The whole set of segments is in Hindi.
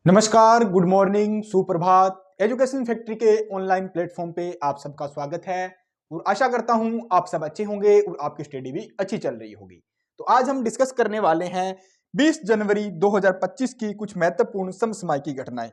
नमस्कार, गुड मॉर्निंग, सुप्रभात। एजुकेशन फैक्ट्री के ऑनलाइन प्लेटफॉर्म पे आप सबका स्वागत है और आशा करता हूं आप सब अच्छे होंगे और आपकी स्टडी भी अच्छी चल रही होगी। तो आज हम डिस्कस करने वाले हैं 20 जनवरी 2025 की कुछ महत्वपूर्ण समसामयिक घटनाएं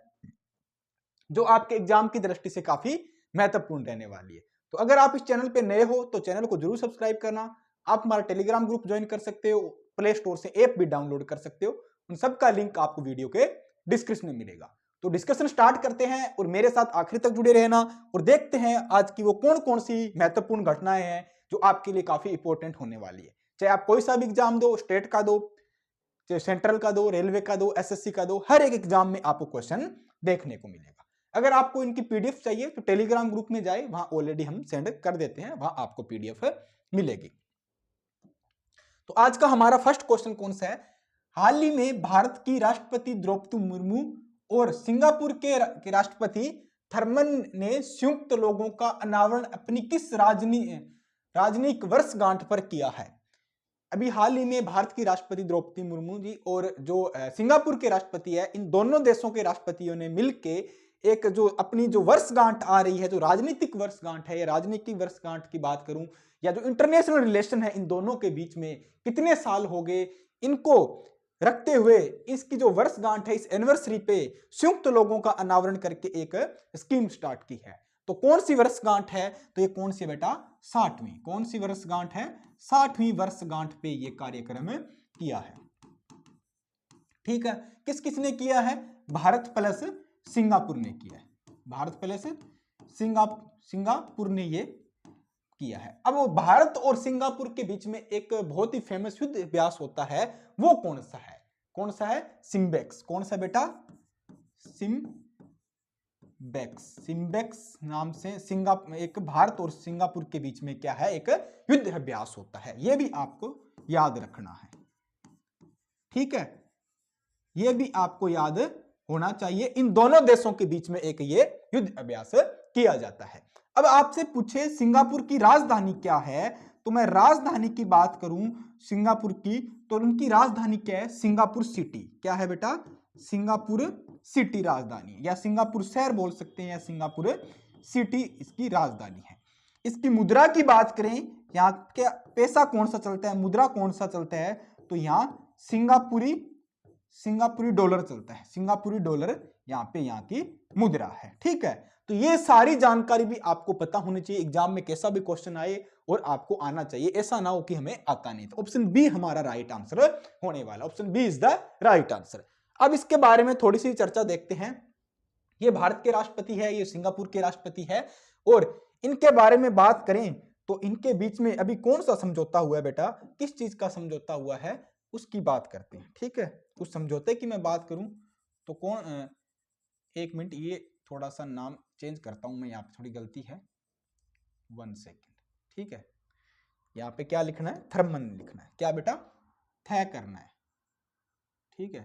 जो आपके एग्जाम की दृष्टि से काफी महत्वपूर्ण रहने वाली है। तो अगर आप इस चैनल पे नए हो तो चैनल को जरूर सब्सक्राइब करना। आप हमारा टेलीग्राम ग्रुप ज्वाइन कर सकते हो, प्ले स्टोर से ऐप भी डाउनलोड कर सकते हो। उन सबका लिंक आपको वीडियो के डिस्क्रिप्शन में मिलेगा। तो डिस्कशन स्टार्ट करते हैं और मेरे साथ आखिर तक जुड़े रहना और देखते हैं आज की वो कौन कौन सी महत्वपूर्ण घटनाएं हैं जो आपके लिए काफी इंपॉर्टेंट होने वाली है। चाहे आप कोई सा भी एग्जाम दो, स्टेट का दो, चाहे सेंट्रल का दो, रेलवे का दो, एसएससी का दो, हर एक एग्जाम में आपको क्वेश्चन देखने को मिलेगा। अगर आपको इनकी पीडीएफ चाहिए तो टेलीग्राम ग्रुप में जाए, वहां ऑलरेडी हम सेंड कर देते हैं, वहां आपको पीडीएफ मिलेगी। तो आज का हमारा फर्स्ट क्वेश्चन कौन सा है? हाल ही में भारत की राष्ट्रपति द्रौपदी मुर्मू और सिंगापुर के राष्ट्रपति थर्मन ने संयुक्त लोगों का अनावरण अपनी किस राजनयिक वर्षगांठ पर किया है? अभी हाल ही में भारत की राष्ट्रपति द्रौपदी मुर्मू जी और जो सिंगापुर के राष्ट्रपति है, इन दोनों देशों के राष्ट्रपतियों ने मिलकर एक जो अपनी जो वर्षगांठ आ रही है, जो राजनीतिक वर्षगांठ है या राजनीतिक वर्षगांठ की बात करूं या जो इंटरनेशनल रिलेशन है इन दोनों के बीच में कितने साल हो गए, इनको रखते हुए इसकी जो वर्षगांठ है, इस एनिवर्सरी पे संयुक्त लोगों का अनावरण करके एक स्कीम स्टार्ट की है। तो कौन सी वर्षगांठ है? तो ये कौन सी बेटा? 60वीं। कौन सी वर्षगांठ है? 60वीं वर्षगांठ पे ये कार्यक्रम किया है। ठीक है, किस किसने किया है? भारत प्लस सिंगापुर ने किया है। भारत प्लस सिंगापुर ने ये किया है। अब वो भारत और सिंगापुर के बीच में एक बहुत ही फेमस युद्ध अभ्यास होता है, वो कौन सा है? कौन सा है? सिम्बेक्स। कौन सा बेटा? सिम्बेक्स नाम से एक भारत और सिंगापुर के बीच में क्या है? एक युद्ध अभ्यास होता है। यह भी आपको याद रखना है। ठीक है, यह भी आपको याद होना चाहिए। इन दोनों देशों के बीच में एक ये युद्ध अभ्यास किया जाता है। अब आपसे पूछे सिंगापुर की राजधानी क्या है, तो मैं राजधानी की बात करूं सिंगापुर की, तो उनकी राजधानी क्या है? Singapore city. क्या है बेटा? सिंगापुर सिटी राजधानी, या सिंगापुर शहर बोल सकते हैं, या सिंगापुर सिटी इसकी राजधानी है। इसकी मुद्रा की बात करें, यहाँ क्या पैसा कौन सा चलता है, मुद्रा कौन सा चलता है? तो यहाँ सिंगापुरी डॉलर चलता है। सिंगापुरी डॉलर यहाँ पे यहाँ की मुद्रा है। ठीक है, तो ये सारी जानकारी भी आपको पता होनी चाहिए। एग्जाम में कैसा भी क्वेश्चन आए और आपको आना चाहिए, ऐसा ना हो कि हमें आता नहीं। तो ऑप्शन बी हमारा राइट आंसर होने वाला। Option B is the right answer. अब इसके बारे में थोड़ी सी चर्चा देखते हैं। ये भारत के राष्ट्रपति है, ये सिंगापुर के राष्ट्रपति है, और इनके बारे में बात करें तो इनके बीच में अभी कौन सा समझौता हुआ है बेटा? किस चीज का समझौता हुआ है उसकी बात करते हैं। ठीक है, उस समझौते की मैं बात करूं तो एक मिनट, ये थोड़ा सा नाम चेंज करता हूं मैं, यहाँ पे थोड़ी गलती है, 1 सेकेंड। ठीक है, यहाँ पे क्या लिखना है? थर्मन लिखना है। क्या बेटा? तय करना है। ठीक है,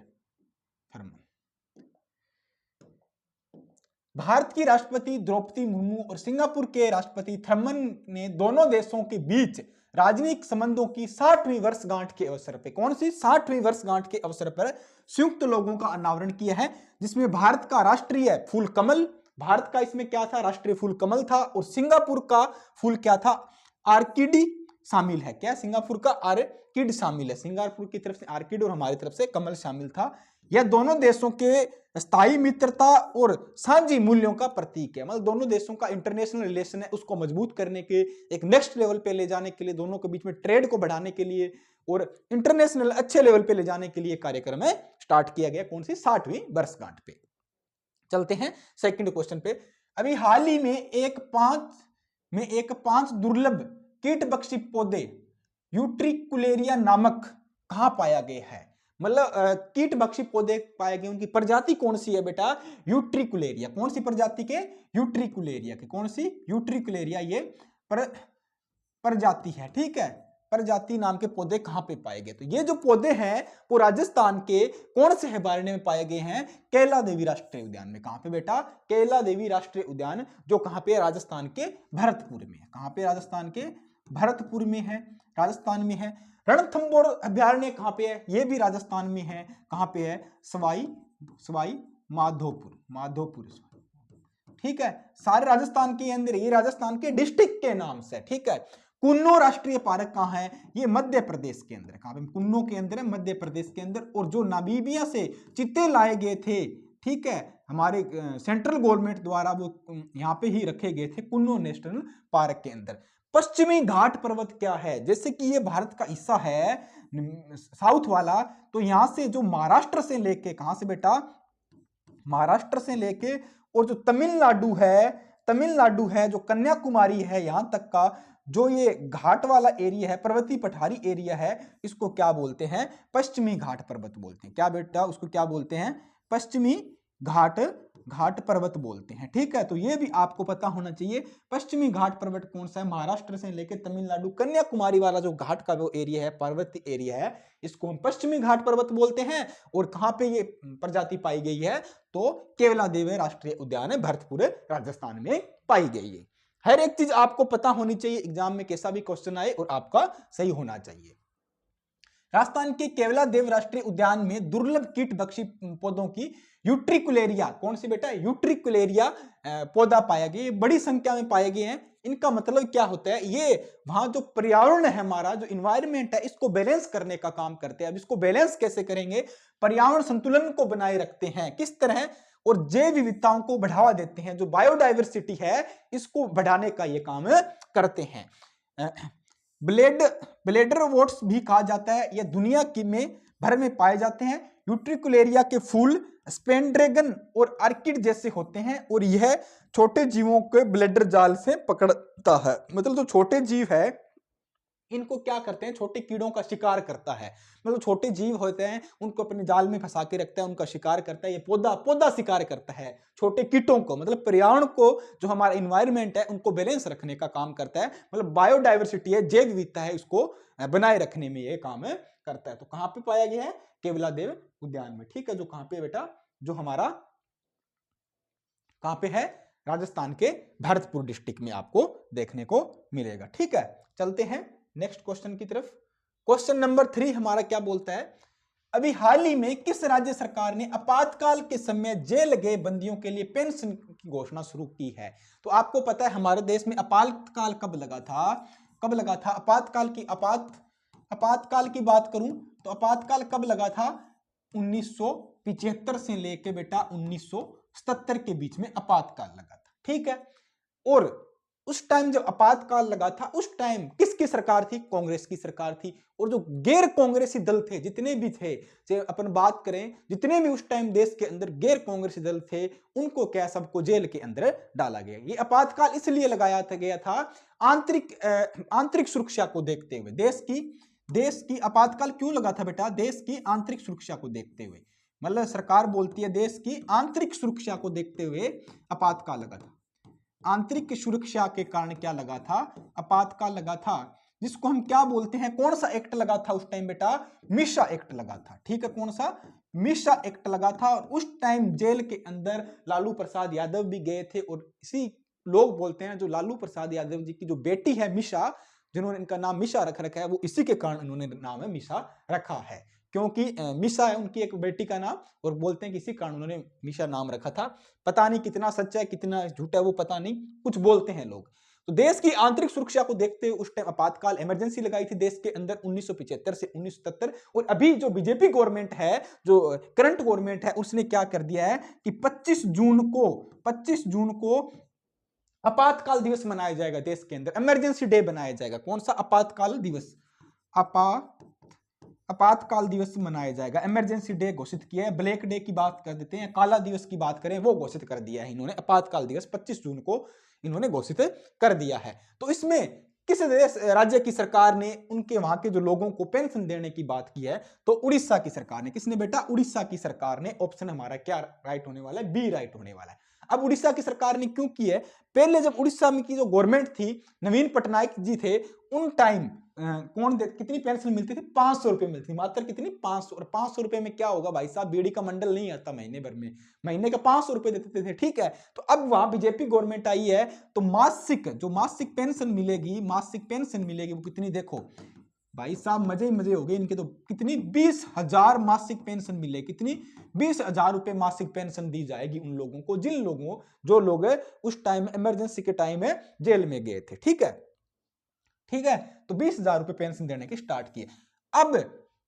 थर्मन। भारत की राष्ट्रपति द्रौपदी मुर्मू और सिंगापुर के राष्ट्रपति थर्मन ने दोनों देशों के बीच राजनीतिक संबंधों की 60वीं वर्षगांठ के अवसर पर, कौन सी 60वीं वर्षगांठ के अवसर पर संयुक्त लोगों का अनावरण किया है, जिसमें भारत का राष्ट्रीय फूल कमल, भारत का इसमें क्या था? राष्ट्रीय फूल कमल था, और सिंगापुर का फूल क्या था? आर्किड शामिल है। क्या? सिंगापुर का आर्किड शामिल है। सिंगापुर की तरफ से आर्किड और हमारी तरफ से कमल शामिल था। यह दोनों देशों के स्थायी मित्रता और साझी मूल्यों का प्रतीक है। मतलब दोनों देशों का इंटरनेशनल रिलेशन है, उसको मजबूत करने के, एक नेक्स्ट लेवल पे ले जाने के लिए, दोनों के बीच में ट्रेड को बढ़ाने के लिए और इंटरनेशनल अच्छे लेवल पे ले जाने के लिए कार्यक्रम है स्टार्ट किया गया। कौन सी? 60वीं वर्षगांठ पे। चलते हैं सेकंड क्वेश्चन पे। अभी हाल ही में एक पांच दुर्लभ कीटभक्षी पौधे यूट्रिकुलेरिया नामक कहां पाया गया है? मतलब कीटभक्षी पौधे पाए गए, उनकी प्रजाति कौन सी है बेटा? यूट्रिकुलेरिया। कौन सी प्रजाति के? यूट्रिकुलेरिया के। कौन सी? यूट्रिकुलेरिया ये प्रजाति है। ठीक है, प्रजाति नाम के पौधे कहां पे पाए गए? तो ये जो पौधे हैं वो राजस्थान के कौन से अभयारण्य में पाए गए हैं? कैला देवी राष्ट्रीय उद्यान में। कहां पे बेटा? कैला देवी राष्ट्रीय उद्यान, जो कहां पे? राजस्थान के भरतपुर में है। कहां पे? राजस्थान के भरतपुर में है, राजस्थान में है। रणथंभौर अभयारण्य कहां पे है? ये भी राजस्थान में है। कहां पे है? सवाई माधोपुर, माधोपुर, ठीक है, सारे राजस्थान के अंदर, ये राजस्थान के डिस्ट्रिक्ट के नाम से, ठीक है। कुन्नो राष्ट्रीय पार्क कहाँ है? ये मध्य प्रदेश के अंदर, कहाँ पे? कुन्नो के अंदर है, मध्य प्रदेश के अंदर। और जो नामीबिया से चीते लाए गए थे, ठीक है, हमारे सेंट्रल गवर्नमेंट द्वारा वो यहाँ पे ही रखे गए थे कुन्नो नेशनल पार्क के अंदर। पश्चिमी घाट पर्वत क्या है? जैसे कि ये भारत का हिस्सा है साउथ वाला, तो यहां से जो महाराष्ट्र से लेके, कहां से बेटा? महाराष्ट्र से लेके, और जो तमिलनाडु है, जो कन्याकुमारी है, यहां तक का जो ये घाट वाला एरिया है, पर्वतीय पठारी एरिया है, इसको क्या बोलते हैं? पश्चिमी घाट पर्वत बोलते हैं। क्या बेटा? उसको क्या बोलते हैं? पश्चिमी घाट पर्वत बोलते हैं, ठीक है। तो ये भी आपको पता होना चाहिए। पश्चिमी घाट पर्वत कौन सा है? महाराष्ट्र से लेकर तमिलनाडु कन्याकुमारी वाला जो घाट का वो एरिया है, पर्वतीय एरिया है, इसको हम पश्चिमी घाट पर्वत बोलते हैं। और कहां पे ये प्रजाति पाई गई है? तो केवलादेव राष्ट्रीय उद्यान है, भरतपुर राजस्थान में पाई गई है। हर एक चीज आपको पता होनी चाहिए, एग्जाम में कैसा भी क्वेश्चन आए और आपका सही होना चाहिए। राजस्थान के केवलादेव राष्ट्रीय उद्यान में दुर्लभ कीट भक्षी पौधों की यूट्रिकुलेरिया, कौन सी बेटा? यूट्रिकुलेरिया पौधा पाया गया, बड़ी संख्या में पाए गए हैं। इनका मतलब क्या होता है? ये वहां जो पर्यावरण है हमारा, जो इन्वायरमेंट है, इसको बैलेंस करने का काम करते हैं। अब इसको बैलेंस कैसे करेंगे? पर्यावरण संतुलन को बनाए रखते हैं। किस तरह? और जैव विविधताओं को बढ़ावा देते हैं। जो बायोडाइवर्सिटी है, इसको बढ़ाने का ये काम करते हैं। ब्लेडर वोट्स भी कहा जाता है, यह दुनिया की में भर में पाए जाते हैं। यूट्रिकुलेरिया के फूल स्पेंड्रेगन और आर्किड जैसे होते हैं, और यह छोटे जीवों के ब्लेडर जाल से पकड़ता है। मतलब जो छोटे जीव है, इनको क्या करते हैं? छोटे कीड़ों का शिकार करता है। मतलब छोटे जीव होते हैं, उनको अपने जाल में फंसा के रखता है, उनका शिकार करता है। ये पौधा शिकार करता है छोटे कीटों को, मतलब पर्यावरण को, जो हमारा इन्वायरमेंट है, उनको बैलेंस रखने का काम करता है। मतलब बायोडाइवर्सिटी है, जैव विविधता है, उसको बनाए रखने में ये काम करता है। तो कहां पे पाया गया है? केवलादेव उद्यान में, ठीक है। जो कहां पे बेटा? जो हमारा कहां पे है? राजस्थान के भरतपुर डिस्ट्रिक्ट में आपको देखने को मिलेगा, ठीक है। चलते हैं नेक्स्ट क्वेश्चन की तरफ। क्वेश्चन नंबर 3 हमारा क्या बोलता है? अभी हाल ही में किस राज्य सरकार ने आपातकाल के समय जेल गए बंदियों के लिए पेंशन की घोषणा शुरू की है? तो आपको पता है हमारे देश में आपातकाल कब लगा था? आपातकाल की बात करूं तो आपातकाल कब लगा था? 1975 से लेके बेटा 1977 के बीच में आपातकाल लगा था, ठीक है। और उस टाइम जब आपातकाल लगा था, उस टाइम किसकी सरकार थी? कांग्रेस की सरकार थी। और जो गैर कांग्रेसी दल थे, जितने भी थे, चाहे अपन बात करें, जितने भी उस टाइम देश के अंदर गैर कांग्रेसी दल थे, उनको क्या, सबको जेल के अंदर डाला गया। ये आपातकाल इसलिए लगाया गया था आंतरिक सुरक्षा को देखते हुए। देश की आपातकाल क्यों लगा था बेटा? देश की आंतरिक सुरक्षा को देखते हुए। मतलब सरकार बोलती है देश की आंतरिक सुरक्षा को देखते हुए आपातकाल लगा था। आंतरिक सुरक्षा के कारण क्या लगा था? आपातकाल लगा था, जिसको हम क्या बोलते हैं? कौन सा एक्ट लगा था उस टाइम बेटा? मिशा एक्ट लगा था, ठीक है। कौन सा? मिशा एक्ट लगा था। और उस टाइम जेल के अंदर लालू प्रसाद यादव भी गए थे। और इसी लोग बोलते हैं, जो लालू प्रसाद यादव जी की जो बेटी है मिशा, जिन्होंने इनका नाम मिशा रख रखा है, वो इसी के कारण उन्होंने नाम है मिशा रखा है, क्योंकि मिशा है उनकी एक बेटी का नाम। और बोलते हैं कि इसी कारण उन्होंने मिशा नाम रखा था। पता नहीं कितना सच्चा है कितना झूठा है, वो पता नहीं, कुछ बोलते हैं लोग। तो देश की आंतरिक सुरक्षा को देखते हुए उस टाइम आपातकाल इमरजेंसी लगाई थी देश के अंदर 1975 से 1977। और अभी जो बीजेपी गवर्नमेंट है, जो करंट गवर्नमेंट है, उसने क्या कर दिया है कि 25 जून को आपातकाल दिवस मनाया जाएगा देश के अंदर। इमरजेंसी डे बनाया जाएगा। कौन सा? आपातकाल दिवस। आपातकाल दिवस मनाया जाएगा। इमरजेंसी डे घोषित किया है। ब्लैक डे की बात कर देते हैं, काला दिवस की बात करें, वो घोषित कर दिया है इन्होंने। आपातकाल दिवस 25 जून को इन्होंने घोषित कर दिया है। तो इसमें किस देश राज्य की सरकार ने उनके वहां के जो लोगों को पेंशन देने की बात की है? तो उड़ीसा की सरकार ने। किसने बेटा? उड़ीसा की सरकार ने। ऑप्शन हमारा क्या राइट होने वाला है? बी राइट होने वाला है। अब उड़ीसा की सरकार ने क्यों की है? पहले जब उड़ीसा में की जो गवर्नमेंट थी, नवीन पटनायक जी थे, उन टाइम कितनी पेंशन मिलती थी? 500 रुपए मिलती थी, मात्र कितनी? 500। और 500 रुपए में क्या होगा भाई साहब? बीड़ी का मंडल नहीं आता महीने भर में, महीने का 500 रुपए देते थे, ठीक है। तो अब वहां बीजेपी गवर्नमेंट आई है, तो मासिक पेंशन मिलेगी, वो कितनी? देखो भाई साहब मजे ही मजे हो गए इनके तो। कितनी 20,000 मासिक पेंशन मिले, कितनी 20,000 रुपए मासिक पेंशन दी जाएगी उन लोगों को जिन लोगों जो लोग उस टाइम इमरजेंसी के टाइम में जेल में गए थे। ठीक है, ठीक है, तो 20,000 रुपए पेंशन देने के स्टार्ट किए। अब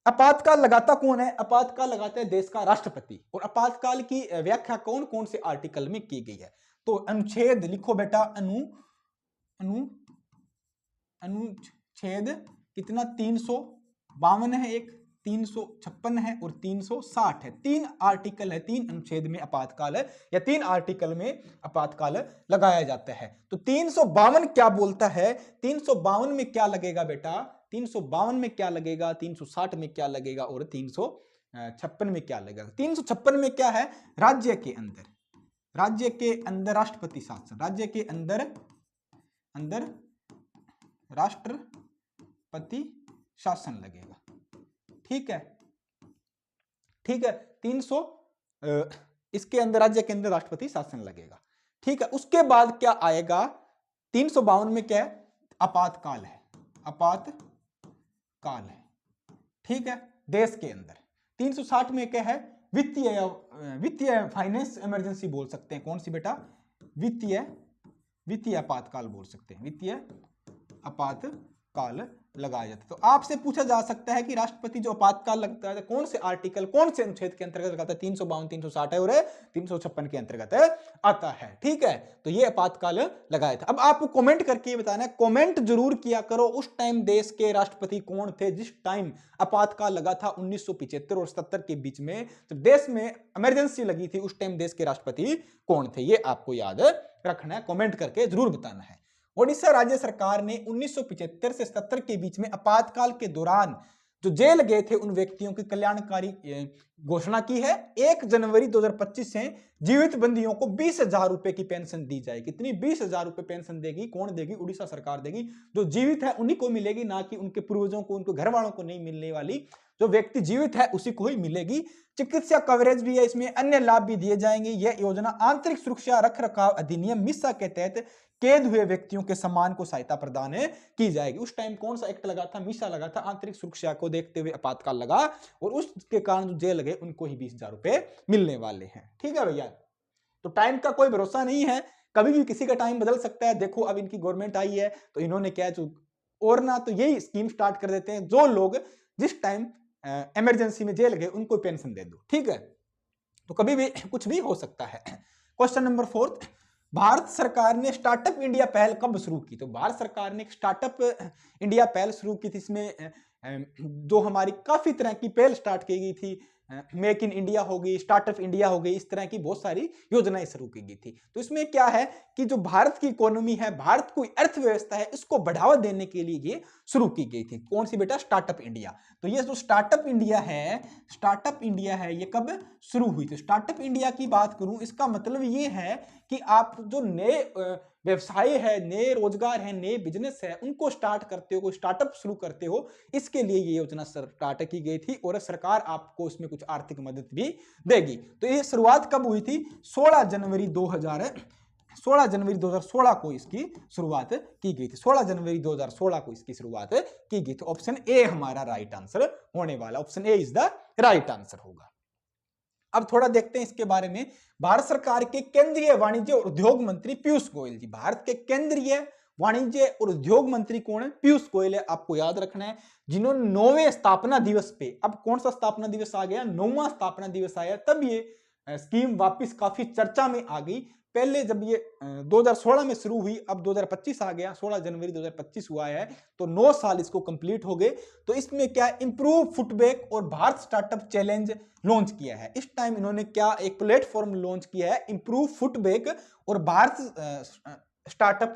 आपातकाल लगाता कौन है? आपातकाल लगाता है देश का राष्ट्रपति। और आपातकाल की व्याख्या कौन कौन से आर्टिकल में की गई है? तो अनुच्छेद लिखो बेटा, अनुच्छेद कितना 352 है, एक 356 है और 360 है। 3 आर्टिकल है, 3 अनुच्छेद में आपातकाल है या 3 आर्टिकल में आपातकाल लगाया जाता है। तो 352 क्या बोलता है? 352 में क्या लगेगा बेटा? 352 में क्या लगेगा, 360 में क्या लगेगा और 356 में क्या लगेगा? 356 में क्या है? राज्य के अंदर राष्ट्रपति शासन, राज्य के अंदर राष्ट्रपति शासन लगेगा। ठीक है, ठीक है, 300 इसके अंदर राज्य के अंदर राष्ट्रपति शासन लगेगा। ठीक है, उसके बाद क्या आएगा? 352 में क्या है? आपातकाल है, आपातकाल है। ठीक है, देश के अंदर। 360 में क्या है? वित्तीय फाइनेंस इमरजेंसी बोल सकते हैं। कौन सी बेटा? वित्तीय आपातकाल बोल सकते हैं, वित्तीय आपातकाल लगाया जाता है। तो आपसे पूछा जा सकता है कि राष्ट्रपति जो आपातकाल लगता है कौन से आर्टिकल, कौन से अनुच्छेद के अंतर्गत लगाता है? 352, 360 है और 356 के अंतर्गत आता है। ठीक है, तो ये आपातकाल लगाया था। अब आपको कमेंट करके बताना है, कमेंट जरूर किया करो उस टाइम देश के राष्ट्रपति कौन थे जिस टाइम आपातकाल लगा था 1975 और 77 के बीच में, जब देश में इमरजेंसी लगी थी उस टाइम देश के राष्ट्रपति कौन थे? ये आपको याद रखना है, कमेंट करके जरूर बताना है। ओडिशा राज्य सरकार ने 1975 से 77 के बीच में आपातकाल के दौरान जो जेल गए थे उन व्यक्तियों की कल्याणकारी घोषणा की है। 1 जनवरी 2025 से जीवित बंदियों को 20,000 रुपए की पेंशन दी जाएगी। कितनी? 20,000 रुपए पेंशन देगी। कौन देगी? उड़ीसा सरकार देगी। जो जीवित है उन्हीं को मिलेगी, ना कि उनके पूर्वजों को, उनके घर वालों को नहीं मिलने वाली। जो व्यक्ति जीवित है उसी को ही मिलेगी। चिकित्सा कवरेज भी है इसमें, अन्य लाभ भी दिए जाएंगे। यह योजना आंतरिक सुरक्षा रखरखाव अधिनियम मिसा के तहत कैद हुए व्यक्तियों के सम्मान को सहायता प्रदान की जाएगी। उस टाइम कौन सा एक्ट लगा था? मिसा लगा था। आंतरिक सुरक्षा को देखते हुए आपातकाल लगा और उसके कारण जो जेल गए उनको ही 20,000 रुपए मिलने वाले हैं। ठीक है भैया, तो टाइम का कोई भरोसा नहीं है, कभी भी किसी का टाइम बदल सकता है। देखो अब इनकी गवर्नमेंट आई है तो इन्होंने क्या और ना तो यही स्कीम स्टार्ट कर देते हैं, जो लोग जिस टाइम इमरजेंसी में जेल गए उनको पेंशन दे दो। ठीक है, तो कभी भी कुछ भी हो सकता है। क्वेश्चन नंबर 4, भारत सरकार ने स्टार्टअप इंडिया पहल कब शुरू की? तो भारत सरकार ने एक स्टार्टअप इंडिया पहल शुरू की थी। इसमें जो हमारी काफी तरह की पहल स्टार्ट की गई थी, मेक इन इंडिया हो गई, स्टार्टअप इंडिया हो गई, इस तरह की बहुत सारी योजनाएं शुरू की गई थी। तो इसमें क्या है कि जो भारत की इकोनॉमी है, भारत की अर्थव्यवस्था है, इसको बढ़ावा देने के लिए ये शुरू की गई थी। कौन सी बेटा? Startup India. तो ये जो स्टार्टअप इंडिया है ये कब शुरू हुई? तो स्टार्टअप इंडिया की बात करूं, इसका मतलब ये है कि आप जो नए व्यवसाय है, नए रोजगार है, नए बिजनेस है, उनको स्टार्ट करते हो, कोई स्टार्टअप शुरू करते हो, इसके लिए ये योजना स्टार्ट की गई थी और सरकार आपको इसमें कुछ आर्थिक मदद भी देगी। तो ये शुरुआत कब हुई थी? 16 जनवरी 2016 को इसकी शुरुआत की गई थी। 16 जनवरी 2016 को इसकी शुरुआत की गई थी। ऑप्शन ए हमारा राइट आंसर होने वाला, option A is the right answer होगा। अब थोड़ा देखते हैं इसके बारे में। भारत सरकार के केंद्रीय वाणिज्य और उद्योग मंत्री पीयूष गोयल जी, भारत के केंद्रीय वाणिज्य और उद्योग मंत्री कौन है? पीयूष गोयल है, आपको याद रखना है, जिन्होंने 9वें स्थापना दिवस पे, अब कौन सा स्थापना दिवस आ गया? 9वां स्थापना दिवस आया, तब ये स्कीम वापस काफी चर्चा में आ गई। पहले जब ये 2016 में शुरू हुई, अब 2025 आ गया, 16 जनवरी 2025 हुआ है, तो 9 साल इसको कंप्लीट हो गए। तो इसमें क्या इंप्रूव फुटबैक और भारत स्टार्टअप चैलेंज लॉन्च किया है। इस टाइम इन्होंने क्या एक प्लेटफॉर्म लॉन्च किया है, इंप्रूव फुटबैक और भारत स्टार्टअप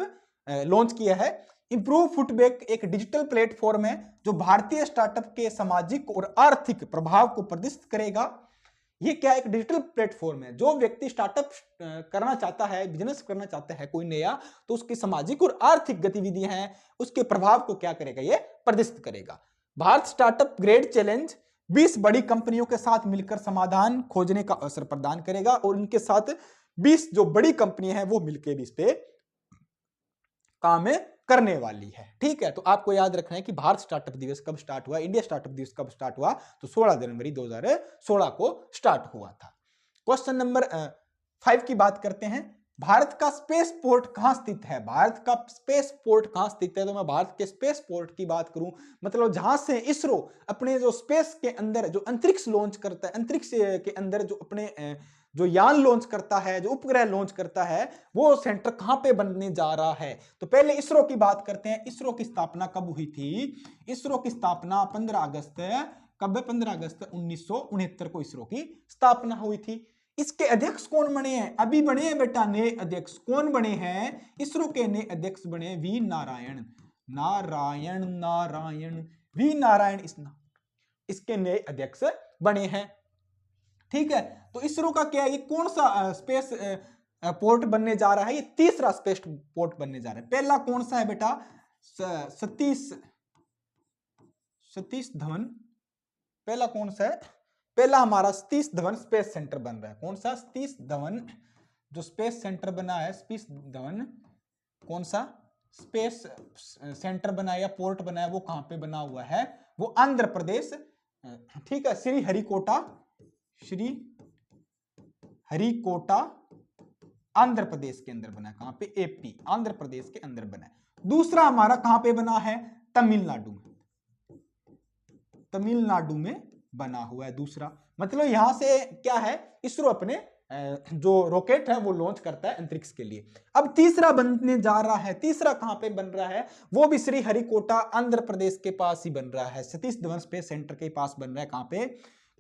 लॉन्च किया है। इंप्रूव फुटबैक एक डिजिटल प्लेटफॉर्म है जो भारतीय स्टार्टअप के सामाजिक और आर्थिक प्रभाव को प्रदर्शित करेगा। ये क्या एक डिजिटल प्लेटफॉर्म है, जो व्यक्ति स्टार्टअप करना चाहता है, बिजनेस करना चाहता है कोई नया, तो उसकी सामाजिक और आर्थिक गतिविधियां हैं, उसके प्रभाव को क्या करेगा? ये प्रदर्शित करेगा। भारत स्टार्टअप ग्रेड चैलेंज 20 बड़ी कंपनियों के साथ मिलकर समाधान खोजने का अवसर प्रदान करेगा और उनके साथ 20 जो बड़ी कंपनियां हैं वो मिलकर भी इस पे काम करने वाली है। ठीक है, तो आपको याद रखना है कि भारत स्टार्टअप दिवस कब स्टार्ट हुआ, इंडिया स्टार्टअप दिवस कब स्टार्ट हुआ, तो 16 जनवरी 2016 को स्टार्ट हुआ था। क्वेश्चन नंबर 5 की बात करते हैं। भारत का स्पेस पोर्ट कहां स्थित है? भारत का स्पेस पोर्ट कहां स्थित है? तो मैं भारत के स्पेस पोर्ट की बात करूं, मतलब जहां से इसरो अपने जो स्पेस के अंदर जो अंतरिक्ष लॉन्च करता है, अंतरिक्ष के अंदर जो अपने जो यान लॉन्च करता है, जो उपग्रह लॉन्च करता है, वो सेंटर कहां पे बनने जा रहा है? तो पहले इसरो की बात करते हैं। इसरो की स्थापना कब हुई थी? इसरो की स्थापना 15 अगस्त कब है? 15 अगस्त 1969 को इसरो की स्थापना हुई थी। इसके अध्यक्ष कौन बने हैं? अभी बने हैं बेटा नए अध्यक्ष। कौन बने हैं? इसरो के नए अध्यक्ष बने वी नारायण। नारायण नारायण वी नारायण इसके नए अध्यक्ष बने हैं। ठीक है, तो इसरो का क्या है, ये कौन सा स्पेस पोर्ट बनने जा रहा है? ये तीसरा स्पेस पोर्ट बनने जा रहा है। पहला कौन सा है बेटा? सतीश धवन। पहला कौन सा है? पहला हमारा सतीश धवन स्पेस सेंटर बन रहा है। कौन सा? सतीश धवन जो स्पेस सेंटर बना है, सतीश धवन कौन सा स्पेस सेंटर बना है या पोर्ट बना है, वो कहां पे बना हुआ है? वो आंध्र प्रदेश, ठीक है, श्रीहरिकोटा आंध्र प्रदेश के अंदर बना है। कहां पे? एपी, आंध्र प्रदेश के अंदर बना है। दूसरा हमारा कहां पे बना है? तमिलनाडु में बना हुआ है दूसरा। मतलब यहां से क्या है, इसरो अपने जो रॉकेट है वो लॉन्च करता है अंतरिक्ष के लिए। अब तीसरा बनने जा रहा है। तीसरा कहां पे बन रहा है? वो भी श्रीहरिकोटा आंध्र प्रदेश के पास ही बन रहा है। सतीश धवन स्पेस सेंटर के पास बन रहा है।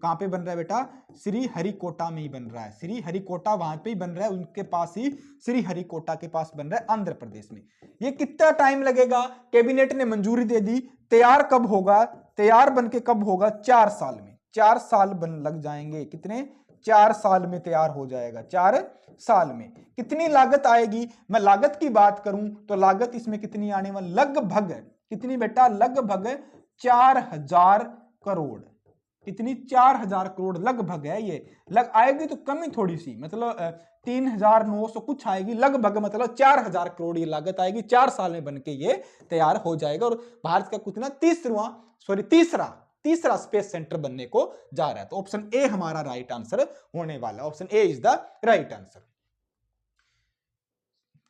कहां पे बन रहा है बेटा? श्रीहरिकोटा में ही बन रहा है। श्रीहरिकोटा वहां पे ही बन रहा है, उनके पास ही, श्रीहरिकोटा के पास बन रहा है आंध्र प्रदेश में। ये कितना टाइम लगेगा? कैबिनेट ने मंजूरी दे दी। तैयार कब होगा? तैयार बनके कब होगा? 4 साल में। 4 साल लग जाएंगे। कितने? 4 साल में तैयार हो जाएगा। 4 साल में। कितनी लागत आएगी? मैं लागत की बात करूं तो लागत इसमें कितनी आने वाली? लगभग कितनी बेटा? लगभग 4000 करोड़। कितनी? 4000 करोड़ लगभग है ये। लग आएगी तो कमी थोड़ी सी, मतलब 3900 कुछ आएगी लगभग, मतलब 4000 करोड़ ये लागत आएगी। 4 साल में बनके ये तैयार हो जाएगा। और भारत का कितना? तीसरा स्पेस सेंटर बनने को जा रहा है। तो ऑप्शन ए हमारा राइट आंसर होने वाला। Option A is the right answer.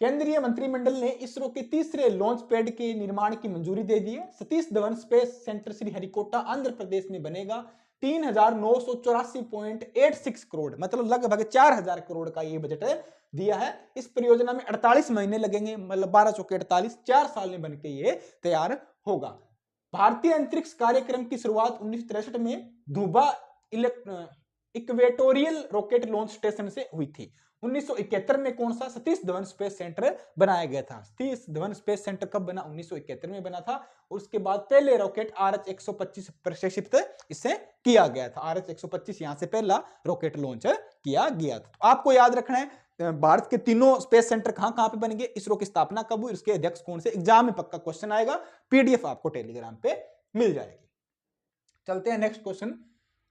केंद्रीय मंत्रिमंडल ने इसरो के तीसरे लॉन्च पैड के निर्माण की मंजूरी दे दी है। सतीश धवन स्पेस सेंटर श्रीहरिकोटा आंध्र प्रदेश में बनेगा। 3984.86 करोड़, मतलब लगभग 4000 करोड़ का ये बजट दिया है। इस परियोजना में 48 महीने लगेंगे, मतलब 12 चौके 48, 4 साल में बनके ये तैयार होगा। भारतीय अंतरिक्ष कार्यक्रम की शुरुआत 1963 में धुबा इक्वेटोरियल रॉकेट लॉन्च स्टेशन से हुई थी। 1971 में कौन सा? सतीश धवन स्पेस सेंटर बनाया गया था। सतीश धवन स्पेस सेंटर कब बना? 1971 में बना था। उसके बाद पहले रॉकेट RH-125 प्रक्षेपित इससे किया गया था। RH-125 यहां से पहला रॉकेट लॉन्च किया गया था। तो आपको याद रखना है भारत के तीनों स्पेस सेंटर कहां पे बनेंगे, इसरो की स्थापना कब हुई, उसके अध्यक्ष कौन से। एग्जाम में पक्का क्वेश्चन आएगा, पीडीएफ आपको टेलीग्राम पे मिल जाएगी। चलते हैं नेक्स्ट क्वेश्चन।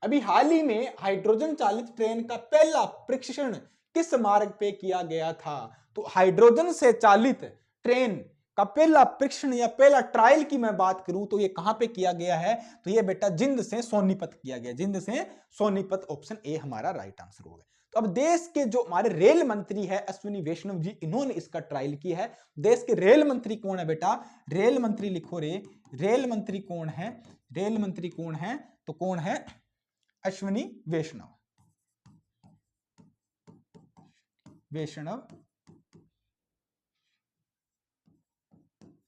अभी हाल ही में हाइड्रोजन चालित ट्रेन का पहला परीक्षण किस मार्ग पे किया गया था? तो हाइड्रोजन से चालित ट्रेन का पहला परीक्षण या पहला ट्रायल की मैं बात करूं तो ये कहां पे किया गया है? तो ये बेटा जिंद से सोनीपत किया गया। जिंद से सोनीपत, ऑप्शन ए हमारा राइट आंसर होगा। तो अब देश के जो हमारे रेल मंत्री है अश्विनी वैष्णव जी, इन्होंने इसका ट्रायल किया है। देश के रेल मंत्री कौन है बेटा? रेल मंत्री लिखो रे, रेल मंत्री कौन है? रेल मंत्री कौन है? तो कौन है? अश्विनी वैष्णव।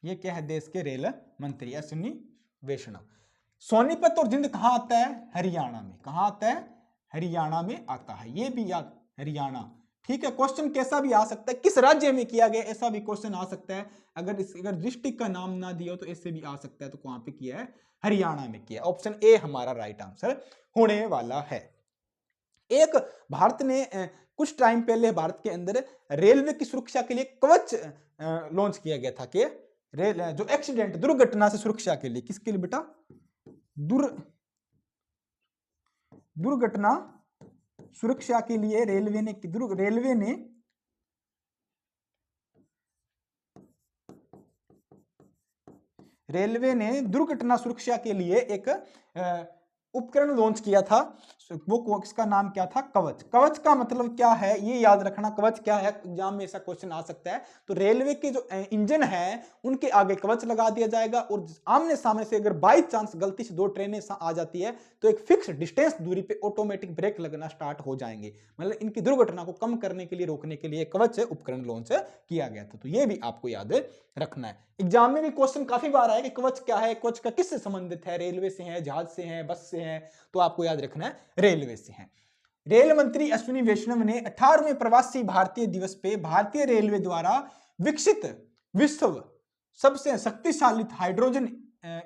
ये क्या है? देश के रेल मंत्री अश्विनी वैष्णव। सोनीपत और जिंद कहां आता है? हरियाणा में। कहां आता है? हरियाणा में आता है। ये भी याद, हरियाणा। ठीक है, क्वेश्चन कैसा भी आ सकता है, किस राज्य में किया गया, ऐसा भी क्वेश्चन आ सकता है। अगर डिस्ट्रिक्ट का नाम ना दिया हो तो ऐसे भी आ सकता है। तो कहां पे किया है? हरियाणा में किया। ऑप्शन ए हमारा राइट आंसर होने वाला है। एक भारत ने कुछ टाइम पहले भारत के अंदर रेलवे की सुरक्षा के लिए कवच लॉन्च किया गया था। कि रेल जो एक्सीडेंट, दुर्घटना से सुरक्षा के लिए, किसके लिए बेटा? दुर्घटना सुरक्षा के लिए रेलवे ने रेलवे ने दुर्घटना सुरक्षा के लिए एक उपकरण लॉन्च किया था। वो इसका नाम क्या था? कवच। कवच का मतलब क्या है ये याद रखना। कवच क्या है, एग्जाम में ऐसा क्वेश्चन आ सकता है। तो रेलवे के जो इंजन है उनके आगे कवच लगा दिया जाएगा और आमने सामने से अगर बाई चांस गलती से दो ट्रेनें आ जाती है तो एक फिक्स डिस्टेंस दूरी पे ऑटोमेटिक ब्रेक लगना स्टार्ट हो जाएंगे। मतलब इनकी दुर्घटना को कम करने के लिए, रोकने के लिए कवच उपकरण लॉन्च किया गया था। तो ये भी आपको याद रखना है। एग्जाम में भी क्वेश्चन काफी बार आया कि कवच क्या है, कवच का किससे संबंधित है, रेलवे से है, जहाज से है, बस से है, तो आपको याद रखना है रेलवे से है। रेल मंत्री अश्विनी वैष्णव ने 18वें प्रवासी भारतीय दिवस पे भारतीय रेलवे द्वारा विकसित विश्व सबसे शक्तिशाली हाइड्रोजन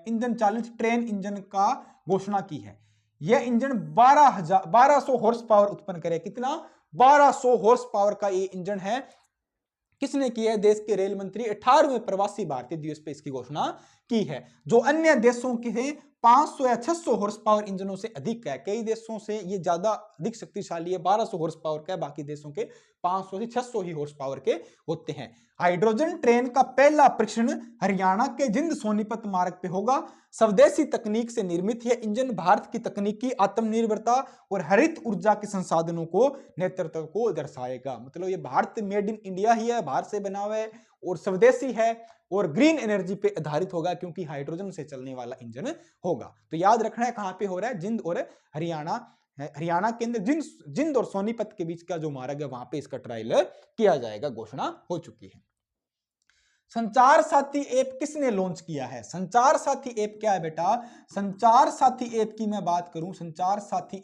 इंजन चालित ट्रेन इंजन का घोषणा की है। यह इंजन 1200 हॉर्स पावर उत्पन्न करे। कितना? 1200 हॉर्स पावर का ये इंजन है। किसने की है? देश के रेल मंत्री 18वें प्रवासी भारतीय दिवस पे इसकी घोषणा की है। जो अन्य देशों के 500 या 600 हॉर्स पावर इंजनों से अधिक है। कई देशों से ये ज्यादा अधिक शक्तिशाली है, 1200 हॉर्स पावर का है, बाकी देशों के 500 से 600 ही हॉर्स पावर के होते हैं। हाइड्रोजन ट्रेन का पहला परीक्षण हरियाणा के जिंद सोनीपत मार्ग पे होगा। स्वदेशी तकनीक से निर्मित यह इंजन भारत की तकनीकी आत्मनिर्भरता और हरित ऊर्जा के संसाधनों को नेतृत्व को दर्शाएगा। मतलब ये भारत मेड इन इंडिया ही है, भारत से बना हुआ है और स्वदेशी है और ग्रीन एनर्जी पे आधारित होगा क्योंकि हाइड्रोजन से चलने वाला इंजन होगा। तो याद रखना है कहां पे हो रहा है? जिंद और हरियाणा। हरियाणा के अंदर जिंद और सोनीपत के बीच का जो मार्ग है वहां पे इसका ट्रायल किया जाएगा, घोषणा हो चुकी है। संचार साथी ऐप किसने लॉन्च किया है? संचार साथी ऐप क्या है बेटा? संचार साथी ऐप की मैं बात करूं, संचार साथी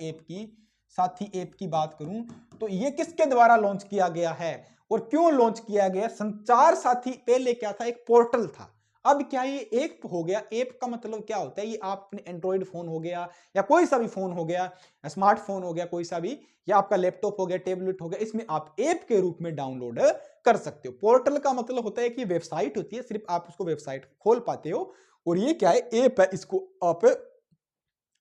ऐप की बात करूं तो ये किसके द्वारा लॉन्च किया गया है और क्यों लॉन्च किया गया? संचार साथी पहले क्या था? एक पोर्टल था। अब क्या ये ऐप हो गया? ऐप का मतलब क्या होता है? ये आप अपने एंड्रॉइड फोन हो गया या कोई सा भी फोन हो गया, स्मार्टफोन हो गया कोई सा भी, या आपका लैपटॉप हो गया, टैबलेट हो गया, इसमें आप ऐप के रूप में डाउनलोड कर सकते हो। पोर्टल का मतलब होता है कि वेबसाइट होती है, सिर्फ आप उसको वेबसाइट खोल पाते हो और ये क्या है? ऐप है, इसको आप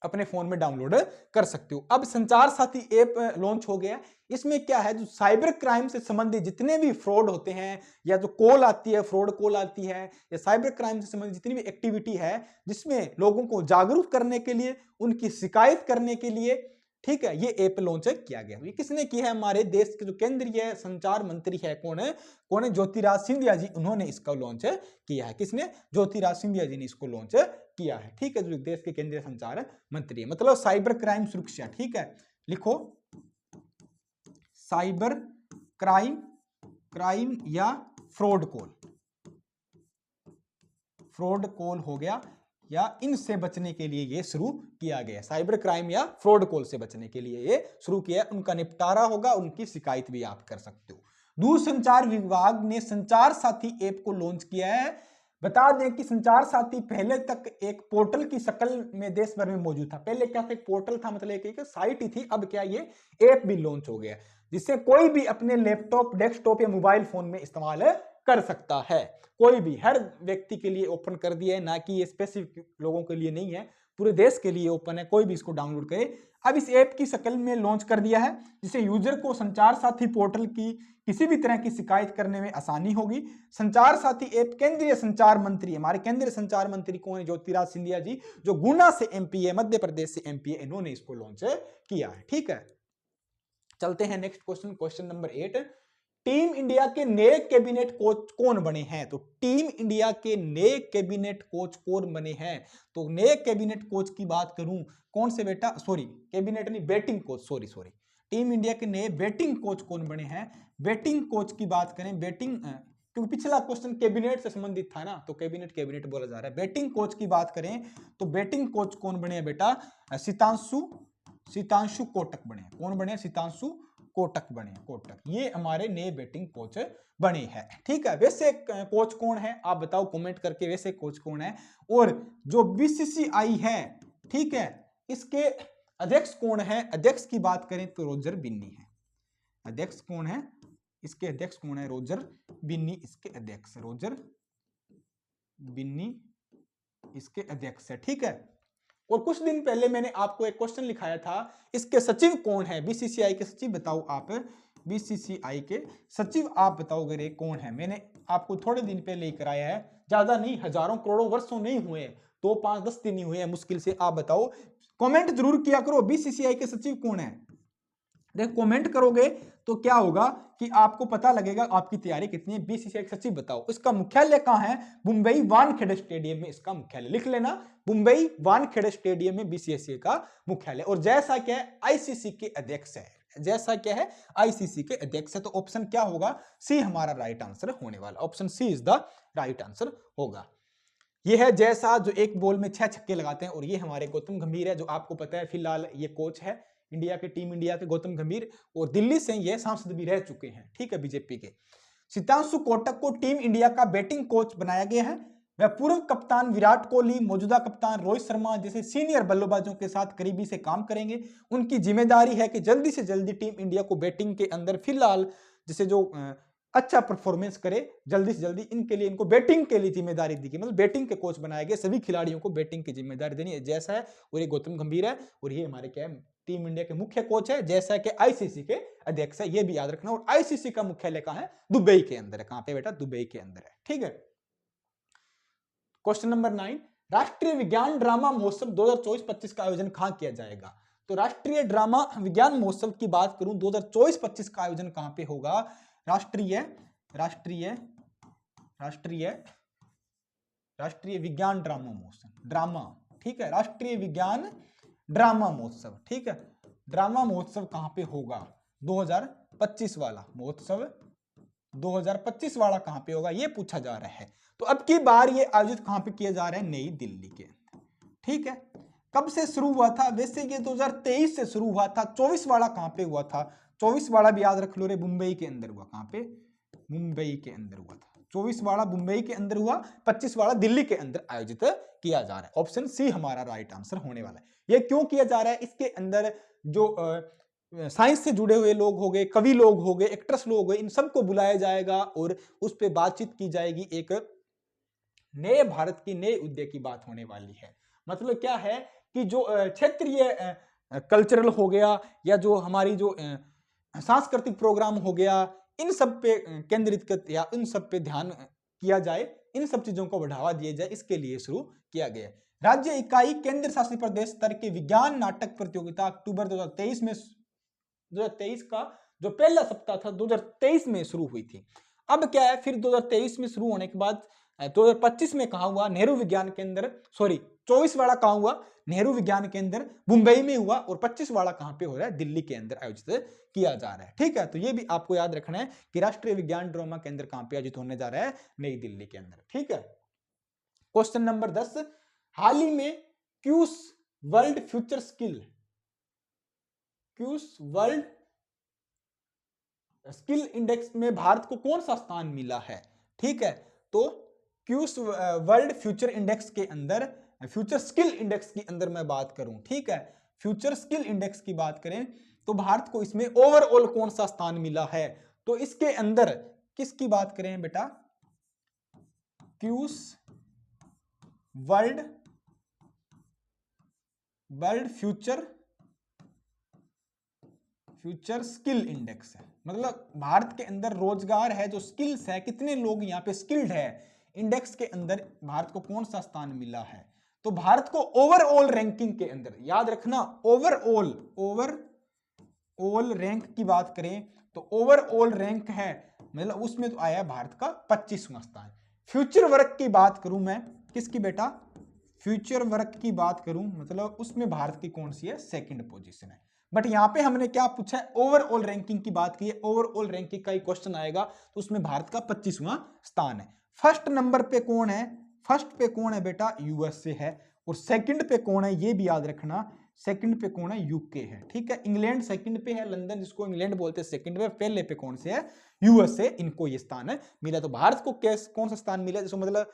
अपने फोन में डाउनलोड कर सकते हो। अब संचार साथी ऐप लॉन्च हो गया। इसमें क्या है? जो साइबर क्राइम से संबंधित जितने भी फ्रॉड होते हैं या जो कॉल आती है, फ्रॉड कॉल आती है या साइबर क्राइम से संबंधित जितनी भी एक्टिविटी है जिसमें लोगों को जागरूक करने के लिए, उनकी शिकायत करने के लिए, ठीक है, ये ऐप लॉन्च किया गया। ये किसने की है? हमारे देश के जो केंद्रीय संचार मंत्री है, कौन है? ज्योतिराज सिंधिया जी, उन्होंने इसका लॉन्च किया है। किसने? ज्योतिराज सिंधिया जी ने इसको लॉन्च किया है। ठीक है, जो देश के केंद्रीय संचार मंत्री है। मतलब साइबर क्राइम सुरक्षा। ठीक है, लिखो साइबर क्राइम या फ्रॉड कॉल हो गया, या इनसे बचने के लिए ये शुरू किया गया। साइबर क्राइम या फ्रॉड कॉल से बचने के लिए ये शुरू किया। उनका निपटारा होगा, उनकी शिकायत भी आप कर सकते हो। दूरसंचार विभाग ने संचार साथी ऐप को लॉन्च किया है। बता दें कि संचार साथी पहले तक एक पोर्टल की शक्ल में देश भर में मौजूद था। पहले क्या था? एक पोर्टल था, मतलब एक साइट ही थी। अब क्या ये ऐप भी लॉन्च हो गया जिससे कोई भी अपने लैपटॉप, डेस्कटॉप या मोबाइल फोन में इस्तेमाल कर सकता है। कोई भी, हर व्यक्ति के लिए ओपन कर दिया है, ना कि ये स्पेसिफिक लोगों के लिए नहीं है, पूरे देश के लिए ओपन है, कोई भी इसको डाउनलोड करे। अब इस ऐप की शक्ल में लॉन्च कर दिया है जिससे यूजर को संचार साथी पोर्टल की किसी भी तरह की शिकायत करने में आसानी होगी। संचार साथी ऐप केंद्रीय संचार मंत्री, हमारे केंद्रीय संचार मंत्री कौन है? ज्योतिराज सिंधिया जी, जो गुना से एमपी है, मध्य प्रदेश से एमपी है, इन्होंने इसको लॉन्च किया है। ठीक है, चलते हैं next question, question number 8। Team India के नए कैबिनेट कोच कौन बने हैं? तो टीम इंडिया के नए कैबिनेट कोच कौन बने हैं? तो नए कैबिनेट कोच की बात करूं, कौन से बेटा? सॉरी, कैबिनेट नहीं, batting coach, sorry. Team India के नए बैटिंग कोच कौन बने हैं? बैटिंग कोच की बात करें, बैटिंग, क्योंकि पिछला क्वेश्चन कैबिनेट से संबंधित था ना, तो कैबिनेट बोला जा रहा है। बैटिंग कोच की बात करें तो बैटिंग कोच कौन बने हैं बेटा? सीतांशु कोटक बने। कौन बने? सीतांशु कोटक बने। कोटक, ये हमारे नए बैटिंग कोच बने हैं। ठीक है, वैसे कोच कौन है आप बताओ कमेंट करके, वैसे कोच कौन है? और जो बीसीसीआई है, ठीक है, इसके अध्यक्ष कौन है? अध्यक्ष की बात करें तो रोजर बिन्नी है। अध्यक्ष कौन है? इसके अध्यक्ष कौन है? रोजर बिन्नी इसके अध्यक्ष, रोजर बिन्नी इसके अध्यक्ष है। ठीक है, और कुछ दिन पहले मैंने आपको एक क्वेश्चन लिखाया था, इसके सचिव कौन है? बीसीसीआई के सचिव बताओ आप, बीसीसीआई के सचिव आप बताओ अगर ये कौन है। मैंने आपको थोड़े दिन पहले ही कराया है, ज्यादा नहीं, हजारों करोड़ों वर्षों नहीं हुए, 2 5 10 दिन ही हुए हैं मुश्किल से। आप बताओ, कमेंट जरूर किया करो बीसीसीआई के सचिव कौन है। देखो कमेंट करोगे तो क्या होगा कि आपको पता लगेगा आपकी तैयारी कितनी है। बीसीसीआई सचिव बताओ, इसका मुख्यालय कहां है? मुंबई वानखेड़े स्टेडियम में इसका मुख्यालय, लिख लेना, मुंबई वानखेड़े स्टेडियम में बीसीसीआई का मुख्यालय। और जैसा क्या है, आईसीसी के अध्यक्ष है, जैसा क्या है, आईसीसी के अध्यक्ष है। तो ऑप्शन क्या होगा? सी हमारा राइट आंसर होने वाला, option C is the right answer होगा। यह है जैसा जो एक बॉल में 6 छक्के लगाते हैं, और ये हमारे गौतम गंभीर है, जो आपको पता है फिलहाल ये कोच है इंडिया के, टीम इंडिया के गौतम गंभीर, और दिल्ली से ये सांसद भी रह चुके हैं, ठीक है, बीजेपी के। सितांशु कोटक को टीम इंडिया का बैटिंग कोच बनाया गया है। वह पूर्व कप्तान विराट कोहली, मौजूदा कप्तान रोहित शर्मा जैसे सीनियर बल्लेबाजों के साथ करीबी से काम करेंगे। उनकी जिम्मेदारी है कि जल्दी से जल्दी टीम इंडिया को बैटिंग के अंदर फिलहाल जैसे जो अच्छा परफॉर्मेंस करे, जल्दी से जल्दी इनके लिए, इनको बैटिंग के लिए जिम्मेदारी दी गई, मतलब बैटिंग के कोच बनाए गए, सभी खिलाड़ियों को बैटिंग की जिम्मेदारी देनी है। जैसा है और ये गौतम गंभीर है, और ये हमारे क्या है, टीम इंडिया के मुख्य कोच है, जैसा कि आईसीसी के अध्यक्ष है, ये भी याद रखना। और आईसीसी का मुख्यालय कहां है? दुबई के अंदर है। कहां पे बेटा? दुबई के अंदर है, ठीक है। क्वेश्चन नंबर 9, राष्ट्रीय विज्ञान ड्रामा महोत्सव 2024-25 का आयोजन कहां किया जाएगा? तो राष्ट्रीय ड्रामा विज्ञान महोत्सव की बात करूं, 2024-25 का आयोजन कहां पे होगा? राष्ट्रीय विज्ञान ड्रामा महोत्सव, ड्रामा, ठीक है, राष्ट्रीय विज्ञान ड्रामा महोत्सव, ठीक है। ड्रामा महोत्सव कहां पे होगा? 2025 वाला महोत्सव, 2025 वाला कहां पे होगा, ये पूछा जा रहा है। तो अब की बार ये आयोजित कहां पे किया जा रहा है? नई दिल्ली के, ठीक है। कब से शुरू हुआ था? वैसे ये 2023 से शुरू हुआ था। 24 वाला कहां पे हुआ था? 24 वाला भी याद रख लो रे, मुंबई के अंदर हुआ। कहां पे? मुंबई के अंदर हुआ था। 24 वाला मुंबई के अंदर हुआ, 25 वाला दिल्ली के अंदर आयोजित किया जा रहा है। ऑप्शन सी हमारा राइट आंसर होने वाला है। यह क्यों किया जा रहा है? इसके अंदर जो साइंस से जुड़े हुए लोग हो गए, कवि लोग हो गए, एक्ट्रेस लोग हो गए, इन सबको बुलाया जाएगा और उस पर बातचीत की जाएगी। एक नए भारत की, नए उद्योग की बात होने वाली है। मतलब क्या है कि जो क्षेत्रीय कल्चरल हो गया, या जो हमारी जो सांस्कृतिक प्रोग्राम हो गया, इन सब पे केंद्रित या इन सब पे ध्यान किया जाए, इन सब चीजों को बढ़ावा दिया जाए, इसके लिए शुरू किया गया। राज्य इकाई केंद्र शासित प्रदेश स्तर के विज्ञान नाटक प्रतियोगिता अक्टूबर 2023 में, 2023 का जो पहला सप्ताह था 2023 में शुरू हुई थी। अब क्या है, फिर 2023 में शुरू होने के बाद 2025 में कहा हुआ नेहरू विज्ञान केंद्र, सॉरी 24 वाला कहा हुआ नेहरू विज्ञान केंद्र मुंबई में हुआ, और 25 वाला कहां पे हो रहा है? दिल्ली के अंदर आयोजित किया जा रहा है, ठीक है। तो ये भी आपको याद रखना है कि राष्ट्रीय विज्ञान ड्रामा केंद्र कहां पे आयोजित होने जा रहा है? नई दिल्ली के अंदर, ठीक है। क्वेश्चन नंबर 10, हाल ही में क्यूस वर्ल्ड फ्यूचर स्किल इंडेक्स में भारत को कौन सा स्थान मिला है? ठीक है, तो क्यूस वर्ल्ड फ्यूचर इंडेक्स के अंदर, फ्यूचर स्किल इंडेक्स के अंदर मैं बात करूं, ठीक है, फ्यूचर स्किल इंडेक्स की बात करें तो भारत को इसमें ओवरऑल कौन सा स्थान मिला है? तो इसके अंदर किसकी बात करें बेटा? क्यूस वर्ल्ड फ्यूचर स्किल इंडेक्स है। मतलब भारत के अंदर रोजगार है, जो स्किल्स है, कितने लोग यहाँ पे स्किल्ड है, इंडेक्स के अंदर भारत को कौन सा स्थान मिला है? तो भारत को ओवरऑल रैंकिंग के अंदर, याद रखना, ओवरऑल रैंक की बात करें तो ओवरऑल रैंक है, मतलब उसमें तो आया भारत का 25वां स्थान। फ्यूचर वर्क की बात करूं मैं, किसकी बेटा? फ्यूचर वर्क की बात करूं, मतलब उसमें भारत की कौन सी है? सेकंड पोजीशन है। बट यहां पे हमने क्या पूछा है? ओवरऑल रैंकिंग की बात की है। ओवरऑल रैंकिंग का ही क्वेश्चन आएगा, तो उसमें भारत का 25वां स्थान है। फर्स्ट नंबर पे कौन है? फर्स्ट पे कौन है बेटा? यूएसए है। और सेकंड पे कौन है? ये भी याद रखना, सेकंड पे कौन है? यूके है, ठीक है। इंग्लैंड सेकंड पे है, लंदन जिसको इंग्लैंड बोलते हैं सेकंड पे, पहले पे कौन से है? यूएसए। इनको ये स्थान है मिला। तो भारत को कौन सा स्थान मिला? जिसको मतलब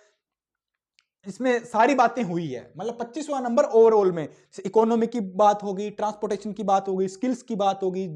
इसमें सारी बातें हुई है, मतलब 25वां नंबर ओवरऑल में। इकोनॉमी की बात होगी, ट्रांसपोर्टेशन की बात होगी, स्किल्स की बात होगी,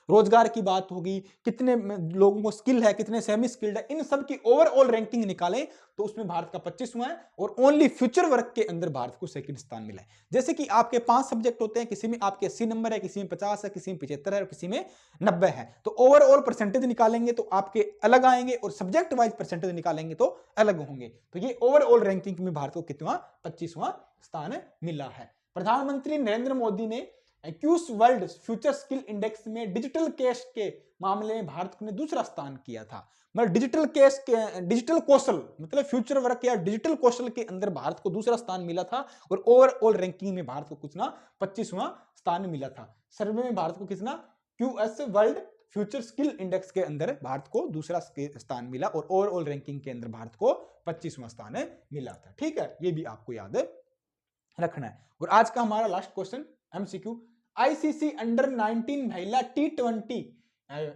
रोजगार की बात होगी, कितने लोगों को स्किल है, कितने सेमी स्किल्ड है, इन सब की ओवरऑल रैंकिंग निकालें तो उसमें भारत का 25वां है, और ओनली फ्यूचर वर्क के अंदर भारत को सेकंड स्थान मिला है। जैसे कि आपके 5 सब्जेक्ट होते हैं, किसी में आपके 80 नंबर है, किसी में 50 है, किसी में 75 है और किसी में 90 है, तो ओवरऑल परसेंटेज निकालेंगे तो आपके अलग आएंगे और सब्जेक्ट वाइज परसेंटेज निकालेंगे तो अलग होंगे। तो ये ओवरऑल रैंकिंग में भारत को कितना 25वां स्थान मिला है। प्रधानमंत्री नरेंद्र मोदी ने क्यूस वर्ल्ड फ्यूचर स्किल इंडेक्स में डिजिटल कैश के मामले में भारत ने दूसरा स्थान किया था। मतलब डिजिटल कैश के डिजिटल कौशल मतलब फ्यूचर वर्क या डिजिटल कौशल के अंदर भारत को दूसरा स्थान मिला था, और ओवरऑल रैंकिंग में भारत को कितना 25वां स्थान मिला था। सर्वे में भारत को कितना QS world future skill index के अंदर भारत को दूसरा स्थान मिला, और ओवरऑल रैंकिंग के अंदर भारत को 25वां स्थान मिला था। ठीक है, ये भी आपको याद रखना है। और आज का हमारा last question MCQ, ICC under 19 महिला टी20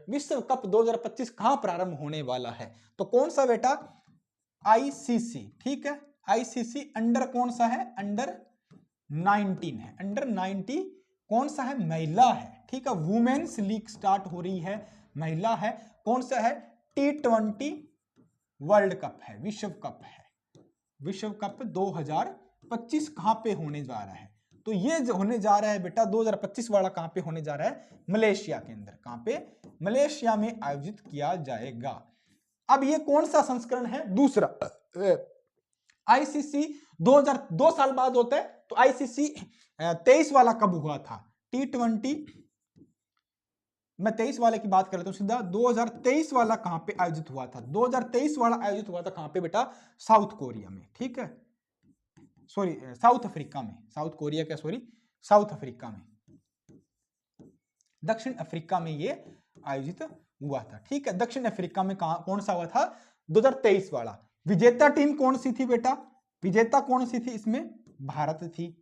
विश्व कप 2025 कहां प्रारंभ होने वाला है? तो कौन सा बेटा? आईसीसी, ठीक है, आईसीसी अंडर कौन सा है? अंडर 19 है। अंडर 19 कौन सा है? महिला है, ठीक है, वुमेन्स लीग स्टार्ट हो रही है, महिला है। कौन सा है? टी20 वर्ल्ड कप है, विश्व कप है। विश्व कप 2025 कहां पे होने जा रहा है? तो ये जो होने जा रहा है बेटा 2025 वाला कहां पे होने जा रहा है? मलेशिया के अंदर। कहां पे? मलेशिया में आयोजित किया जाएगा। अब ये कौन सा संस्करण है? दूसरा। आईसीसी 2002 साल बाद होता है, तो आईसीसी 23 वाला कब हुआ था? टी20 मैं 23 वाले की बात कर लेता हूं सीधा। 2023 वाला कहां पे आयोजित हुआ था? 2023 वाला आयोजित हुआ था कहां पे बेटा? साउथ कोरिया में, ठीक है, सॉरी साउथ अफ्रीका में। साउथ कोरिया क्या, सॉरी साउथ अफ्रीका में, दक्षिण अफ्रीका में ये आयोजित हुआ था। ठीक है, दक्षिण अफ्रीका में कौन सा हुआ था? 2023 वाला। विजेता टीम कौन सी थी बेटा? विजेता कौन सी थी इसमें? भारत थी।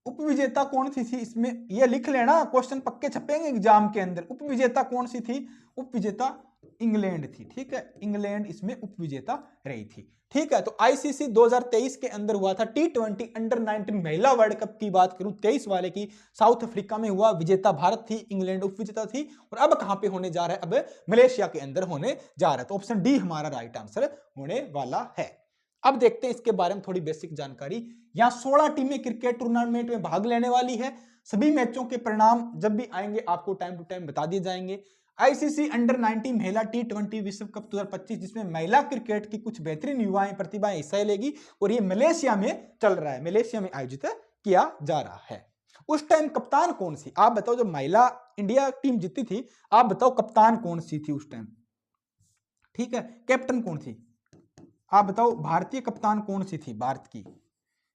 उपविजेता कौन सी थी इसमें? ये लिख लेना, क्वेश्चन पक्के छपेंगे एग्जाम के अंदर। उपविजेता कौन सी थी? उपविजेता इंग्लैंड थी, ठीक है, इंग्लैंड इसमें उपविजेता रही थी। ठीक है, तो आईसीसी 2023 के अंदर हुआ था टी20 अंडर 19 महिला वर्ल्ड कप की बात करूं 23 वाले की, साउथ अफ्रीका में हुआ, विजेता भारत थी, इंग्लैंड उपविजेता थी। और अब कहां पे होने जा रहा है? अब मलेशिया के अंदर होने जा रहा है। तो ऑप्शन डी हमारा राइट आंसर होने वाला है। अब देखते हैं इसके बारे में थोड़ी बेसिक जानकारी। यहां 16 टीमें क्रिकेट टूर्नामेंट में भाग लेने वाली है। सभी मैचों के परिणाम जब भी आएंगे आपको टाइम टू टाइम बता दिए जाएंगे। आईसीसी अंडर 19 महिला टी20 विश्व कप 2025, जिसमें महिला क्रिकेट की कुछ बेहतरीन युवाएं प्रतिभाएं हिस्सा लेगी, और ये मलेशिया में चल रहा है, मलेशिया में आयोजित किया जा रहा है। उस टाइम कप्तान कौन सी? आप बताओ, जब महिला इंडिया टीम जीती थी, आप बताओ कप्तान कौन सी थी उस टाइम? ठीक है, कैप्टन कौन थी? आप बताओ, भारतीय कप्तान कौन सी थी भारत की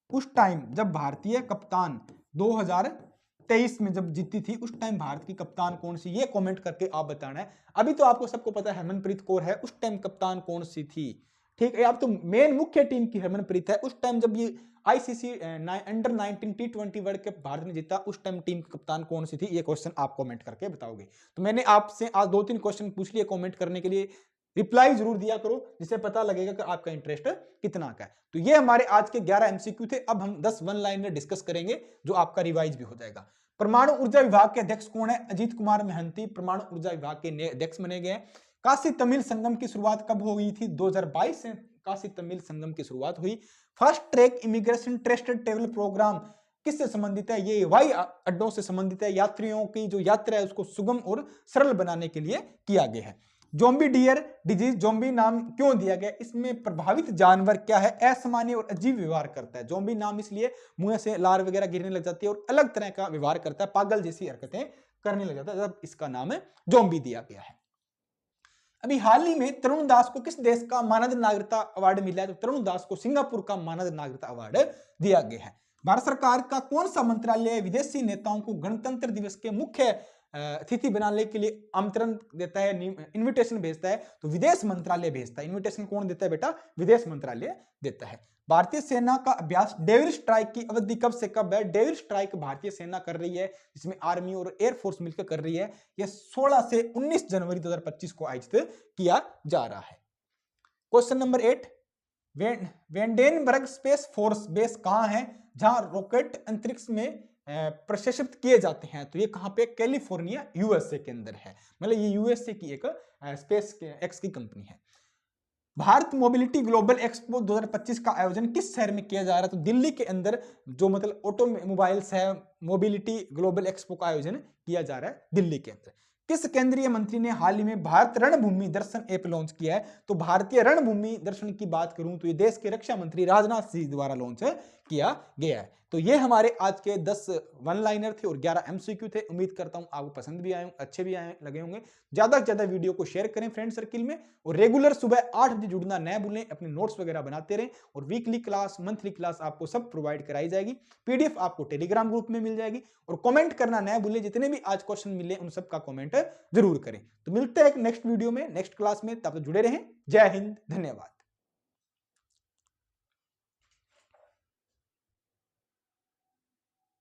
उस टाइम? जब भारतीय कप्तान 2023 में जब जीती थी, उस टाइम भारत की कप्तान कौन सी? ये कमेंट करके आप बताना है। अभी तो आपको सबको पता है हरमनप्रीत कौर है, उस टाइम कप्तान कौन सी थी? ठीक है, आप तो मेन मुख्य टीम की हरमनप्रीत है। उस टाइम जब ये आईसीसी अंडर 19 टी20 वर्ल्ड कप भारत ने जीता, उस टाइम टीम की कप्तान कौन सी थी? ये क्वेश्चन आप कमेंट करके बताओगे। तो मैंने आपसे आज 2-3 क्वेश्चन पूछ लिए, कमेंट करने के लिए रिप्लाई जरूर दिया करो, जिससे पता लगेगा कि आपका इंटरेस्ट कितना का है। तो ये हमारे आज के 11 एमसीक्यू थे। अब हम 10 वन लाइनर डिस्कस करेंगे, जो आपका रिवाइज भी हो जाएगा। परमाणु ऊर्जा विभाग के अध्यक्ष कौन है? अजीत कुमार महंती परमाणु ऊर्जा विभाग के अध्यक्ष बने गए। काशी तमिल संगम की शुरुआत कब हुई थी? 2022 से काशी तमिल संगम की शुरुआत हुई। Fast track immigration trusted travel programme किससे संबंधित है? ये हवाई अड्डों से संबंधित है। यात्रियों की जो यात्रा है उसको सुगम और सरल बनाने के लिए किया गया है। ज़ॉम्बी डियर डिजीज, ज़ॉम्बी नाम क्यों दिया गया? इसमें प्रभावित जानवर क्या है? असामान्य और अजीब व्यवहार करता है। ज़ॉम्बी नाम इसलिए मुंह से लार वगैरह गिरने लग जाती है और अलग तरह का व्यवहार करता है, पागल जैसी हरकतें करने लग जाता है, जब इसका नाम ज़ॉम्बी दिया गया है। अभी हाल ही में तरुण दास को किस देश का मानद नागरिकता अवार्ड मिला है? तो तरुण दास को सिंगापुर का मानद नागरिकता अवार्ड दिया गया है। भारत सरकार का कौन सा मंत्रालय विदेशी नेताओं को गणतंत्र दिवस के मुख्य अतिथि बनाने के लिए आमंत्रण देता है, इनविटेशन भेजता है? तो विदेश मंत्रालय भेजता है। इनविटेशन कौन देता है बेटा? विदेश मंत्रालय देता है। भारतीय सेना का अभ्यास डेविल स्ट्राइक की अवधि कब से कब है? डेविल स्ट्राइक भारतीय सेना कर रही है, जिसमें आर्मी और एयरफोर्स मिलकर कर रही है। यह 16 से 19 जनवरी 2025 को आयोजित किया जा रहा है। Question number 8, Vandenberg Space Force Base कहां है जहां रॉकेट अंतरिक्ष में प्रक्षेपित किए जाते हैं? तो ये कहां पे? कैलिफोर्निया यूएसए के अंदर है। मतलब ये यूएसए की एक स्पेस एक्स की कंपनी है। भारत मोबिलिटी ग्लोबल एक्सपो 2025 का आयोजन किस शहर में किया जा रहा है? तो दिल्ली के अंदर जो मतलब ऑटोमोबाइल्स है, मोबिलिटी ग्लोबल एक्सपो का आयोजन किया जा रहा है दिल्ली के अंदर। किस केंद्रीय मंत्री ने हाल ही में भारत रणभूमि दर्शन ऐप लॉन्च किया है? तो भारतीय रणभूमि दर्शन की बात करूं तो ये देश के रक्षा मंत्री राजनाथ सिंह द्वारा लॉन्च किया गया है। तो ये हमारे आज के 10 वन लाइनर थे और 11 एमसीक्यू थे। उम्मीद करता हूं आपको पसंद भी आए, अच्छे भी आए लगे होंगे। ज्यादा से ज्यादा वीडियो को शेयर करें फ्रेंड सर्किल में और रेगुलर सुबह 8 बजे जुड़ना न भूलें। अपने नोट्स वगैरह बनाते रहें और वीकली क्लास, मंथली क्लास आपको सब प्रोवाइड कराई जाएगी। पीडीएफ आपको टेलीग्राम ग्रुप में मिल जाएगी और कमेंट करना न भूलें। जितने भी आज क्वेश्चन मिले उन सब का कमेंट जरूर करें। तो मिलते हैं एक नेक्स्ट वीडियो में, नेक्स्ट क्लास में। तब तक जुड़े रहें। जय हिंद, धन्यवाद।